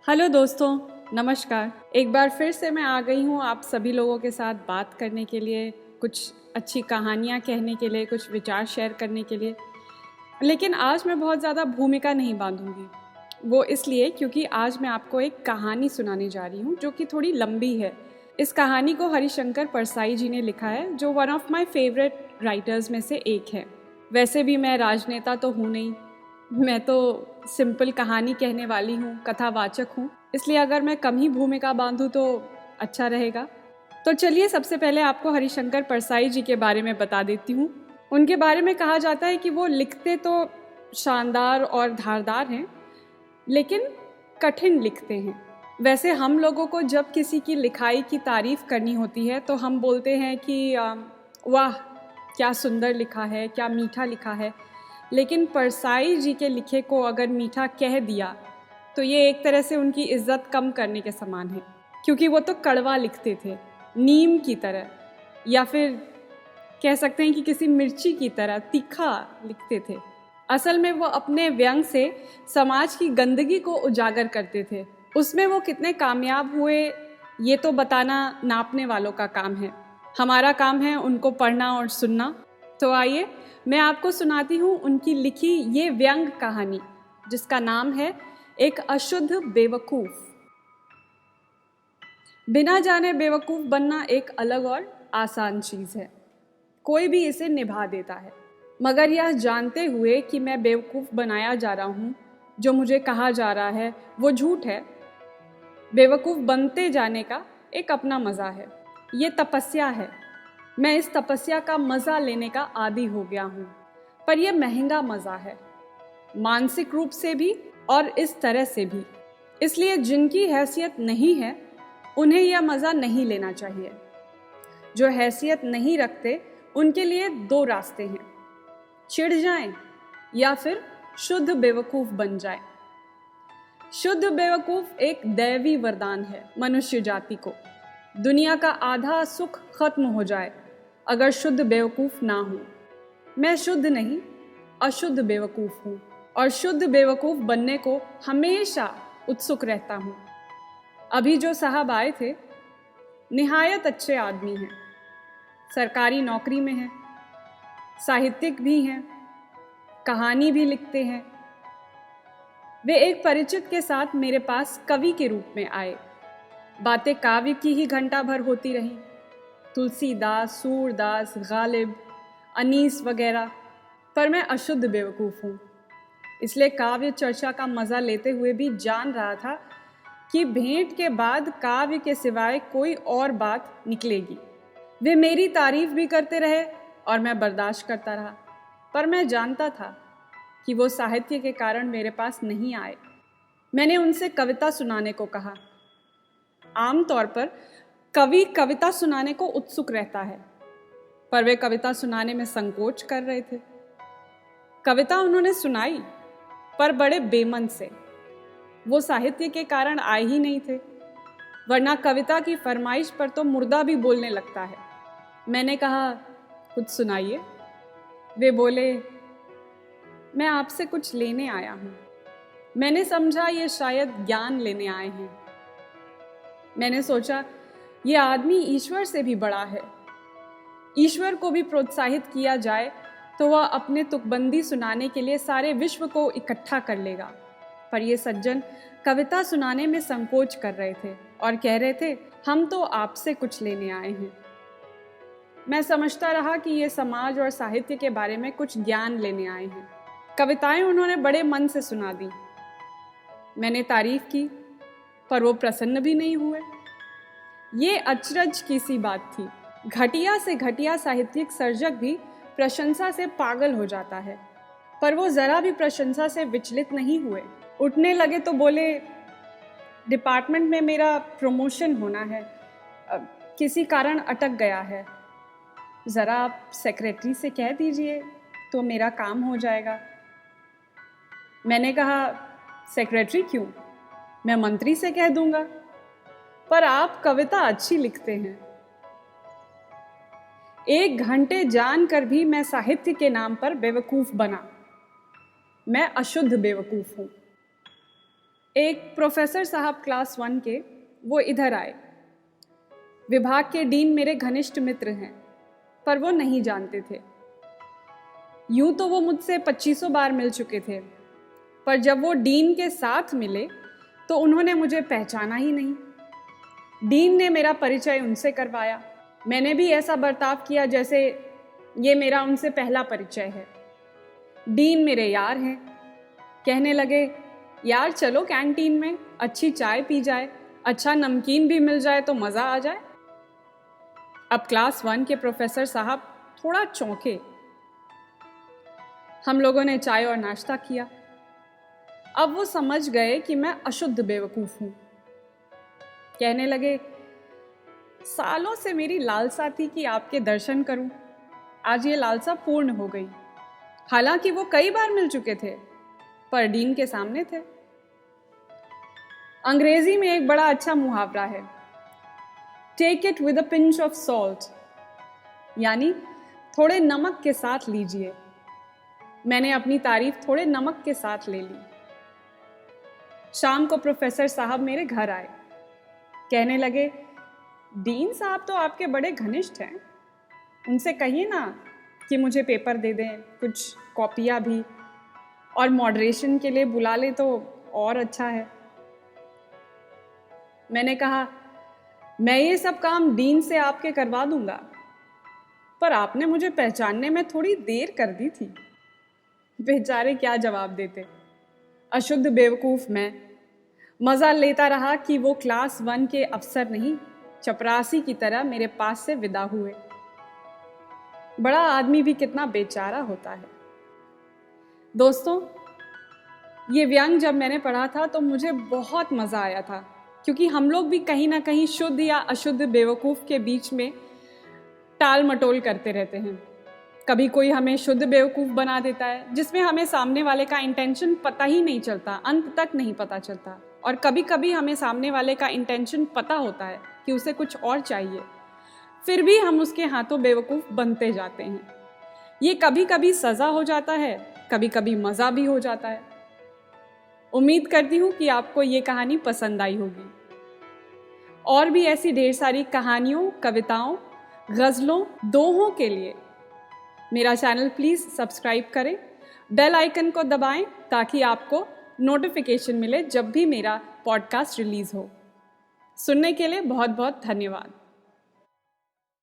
Hello दोस्तों, नमस्कार। एक बार फिर से मैं आ गई हूँ आप सभी लोगों के साथ बात करने के लिए, कुछ अच्छी कहानियाँ कहने के लिए, कुछ विचार शेयर करने के लिए। लेकिन आज मैं बहुत ज़्यादा भूमिका नहीं बांधूंगी। वो इसलिए क्योंकि आज मैं आपको एक कहानी सुनाने जा रही हूँ जो कि थोड़ी लंबी है। इस कहानी को हरिशंकर परसाई जी ने लिखा है, जो one of my favourite writers में से एक है। वैसे भी मैं राजनेता तो हूँ नहीं, मैं तो सिंपल कहानी कहने वाली हूँ, कथावाचक हूँ। इसलिए अगर मैं कम ही भूमिका बांधूँ तो अच्छा रहेगा। तो चलिए सबसे पहले आपको हरिशंकर परसाई जी के बारे में बता देती हूँ। उनके बारे में कहा जाता है कि वो लिखते तो शानदार और धारदार हैं, लेकिन कठिन लिखते हैं। वैसे हम लोगों को जब किसी की लिखाई की तारीफ़ करनी होती है तो हम बोलते हैं कि वाह क्या सुंदर लिखा है, क्या मीठा लिखा है। लेकिन परसाई जी के लिखे को अगर मीठा कह दिया तो ये एक तरह से उनकी इज्जत कम करने के समान है, क्योंकि वो तो कड़वा लिखते थे, नीम की तरह, या फिर कह सकते हैं कि किसी मिर्ची की तरह तीखा लिखते थे। असल में वो अपने व्यंग से समाज की गंदगी को उजागर करते थे। उसमें वो कितने कामयाब हुए ये तो बताना नापने वालों का काम है। हमारा काम है उनको पढ़ना और सुनना। तो आइए मैं आपको सुनाती हूँ उनकी लिखी ये व्यंग कहानी, जिसका नाम है एक अशुद्ध बेवकूफ़। बिना जाने बेवकूफ़ बनना एक अलग और आसान चीज़ है, कोई भी इसे निभा देता है। मगर यह जानते हुए कि मैं बेवकूफ़ बनाया जा रहा हूँ, जो मुझे कहा जा रहा है वो झूठ है। बेवकूफ़ बनते जाने का एक अपना मज़ा है, ये तपस्या है। मैं इस तपस्या का मज़ा लेने का आदी हो गया हूँ, पर यह महंगा मज़ा है, मानसिक रूप से भी और इस तरह से भी। इसलिए जिनकी हैसियत नहीं है उन्हें यह मज़ा नहीं लेना चाहिए। जो हैसियत नहीं रखते उनके लिए दो रास्ते हैं, चिढ़ जाएं या फिर शुद्ध बेवकूफ़ बन जाएं। शुद्ध बेवकूफ़ एक दैवी वरदान है मनुष्य जाति को। दुनिया का आधा सुख खत्म हो जाए अगर शुद्ध बेवकूफ़ ना हो। मैं शुद्ध नहीं, अशुद्ध बेवकूफ़ हूँ, और शुद्ध बेवकूफ़ बनने को हमेशा उत्सुक रहता हूँ। अभी जो साहब आए थे निहायत अच्छे आदमी हैं, सरकारी नौकरी में हैं, साहित्यिक भी हैं, कहानी भी लिखते हैं। वे एक परिचित के साथ मेरे पास कवि के रूप में आए। बातें काव्य की ही घंटा भर होती रहीं, तुलसीदास, सूरदास, गालिब, अनीस वगैरह। पर मैं अशुद्ध बेवकूफ़ हूँ, इसलिए काव्य चर्चा का मज़ा लेते हुए भी जान रहा था कि भेंट के बाद काव्य के सिवाय कोई और बात निकलेगी। वे मेरी तारीफ़ भी करते रहे और मैं बर्दाश्त करता रहा, पर मैं जानता था कि वो साहित्य के कारण मेरे पास नहीं आए। मैंने उनसे कविता सुनाने को कहा। आमतौर पर कवि कविता सुनाने को उत्सुक रहता है, पर वे कविता सुनाने में संकोच कर रहे थे। कविता उन्होंने सुनाई, पर बड़े बेमन से। वो साहित्य के कारण आए ही नहीं थे, वरना कविता की फरमाइश पर तो मुर्दा भी बोलने लगता है। मैंने कहा, कुछ सुनाइए। वे बोले, मैं आपसे कुछ लेने आया हूँ। मैंने समझा ये शायद ज्ञान लेने आए हैं। मैंने सोचा ये आदमी ईश्वर से भी बड़ा है। ईश्वर को भी प्रोत्साहित किया जाए तो वह अपने तुकबंदी सुनाने के लिए सारे विश्व को इकट्ठा कर लेगा। पर ये सज्जन कविता सुनाने में संकोच कर रहे थे और कह रहे थे, हम तो आपसे कुछ लेने आए हैं। मैं समझता रहा कि ये समाज और साहित्य के बारे में कुछ ज्ञान लेने आए हैं। कविताएं उन्होंने बड़े मन से सुना दी। मैंने तारीफ की, पर वो प्रसन्न भी नहीं हुए। ये अचरज की सी बात थी। घटिया से घटिया साहित्यिक सर्जक भी प्रशंसा से पागल हो जाता है, पर वो ज़रा भी प्रशंसा से विचलित नहीं हुए। उठने लगे तो बोले, डिपार्टमेंट में मेरा प्रमोशन होना है, किसी कारण अटक गया है। ज़रा आप सेक्रेटरी से कह दीजिए तो मेरा काम हो जाएगा। मैंने कहा, सेक्रेटरी क्यों, मैं मंत्री से कह दूंगा। पर आप कविता अच्छी लिखते हैं। 1 घंटे जानकर भी मैं साहित्य के नाम पर बेवकूफ़ बना। मैं अशुद्ध बेवकूफ़ हूँ। एक प्रोफेसर साहब क्लास 1 के वो इधर आए। विभाग के डीन मेरे घनिष्ठ मित्र हैं, पर वो नहीं जानते थे। यूं तो वो मुझसे 2500 बार मिल चुके थे, पर जब वो डीन के साथ मिले तो उन्होंने मुझे पहचाना ही नहीं। डीन ने मेरा परिचय उनसे करवाया। मैंने भी ऐसा बर्ताव किया जैसे ये मेरा उनसे पहला परिचय है। डीन मेरे यार हैं। कहने लगे, यार चलो कैंटीन में अच्छी चाय पी जाए, अच्छा नमकीन भी मिल जाए तो मज़ा आ जाए। अब क्लास 1 के प्रोफेसर साहब थोड़ा चौंके। हम लोगों ने चाय और नाश्ता किया। अब वो समझ गए कि मैं अशुद्ध बेवकूफ़ हूँ। कहने लगे, सालों से मेरी लालसा थी कि आपके दर्शन करूं। आज ये लालसा पूर्ण हो गई। हालांकि वो कई बार मिल चुके थे, पर डीन के सामने थे। अंग्रेजी में एक बड़ा अच्छा मुहावरा है, take it with a pinch of salt, यानी थोड़े नमक के साथ लीजिए। मैंने अपनी तारीफ थोड़े नमक के साथ ले ली। शाम को प्रोफेसर साहब मेरे घर आए। कहने लगे, डीन साहब तो आपके बड़े घनिष्ठ हैं, उनसे कहिए ना कि मुझे पेपर दे दें, कुछ कॉपियाँ भी, और मॉडरेशन के लिए बुला ले तो और अच्छा है। मैंने कहा, मैं ये सब काम डीन से आपके करवा दूंगा, पर आपने मुझे पहचानने में थोड़ी देर कर दी थी। बेचारे क्या जवाब देते। अशुद्ध बेवकूफ़ मैं मज़ा लेता रहा कि वो क्लास 1 के अफसर नहीं, चपरासी की तरह मेरे पास से विदा हुए। बड़ा आदमी भी कितना बेचारा होता है। दोस्तों, ये व्यंग जब मैंने पढ़ा था तो मुझे बहुत मज़ा आया था, क्योंकि हम लोग भी कहीं ना कहीं शुद्ध या अशुद्ध बेवकूफ़ के बीच में टाल मटोल करते रहते हैं। कभी कोई हमें शुद्ध बेवकूफ़ बना देता है, जिसमें हमें सामने वाले का इंटेंशन पता ही नहीं चलता, अंत तक नहीं पता चलता। और कभी कभी हमें सामने वाले का इंटेंशन पता होता है कि उसे कुछ और चाहिए, फिर भी हम उसके हाथों बेवकूफ़ बनते जाते हैं। ये कभी कभी सज़ा हो जाता है, कभी कभी मज़ा भी हो जाता है। उम्मीद करती हूँ कि आपको ये कहानी पसंद आई होगी। और भी ऐसी ढेर सारी कहानियों, कविताओं, गज़लों, दोहों के लिए मेरा चैनल प्लीज़ सब्सक्राइब करें, बेल आइकन को दबाएं ताकि आपको नोटिफिकेशन मिले जब भी मेरा पॉडकास्ट रिलीज़ हो। सुनने के लिए बहुत बहुत धन्यवाद।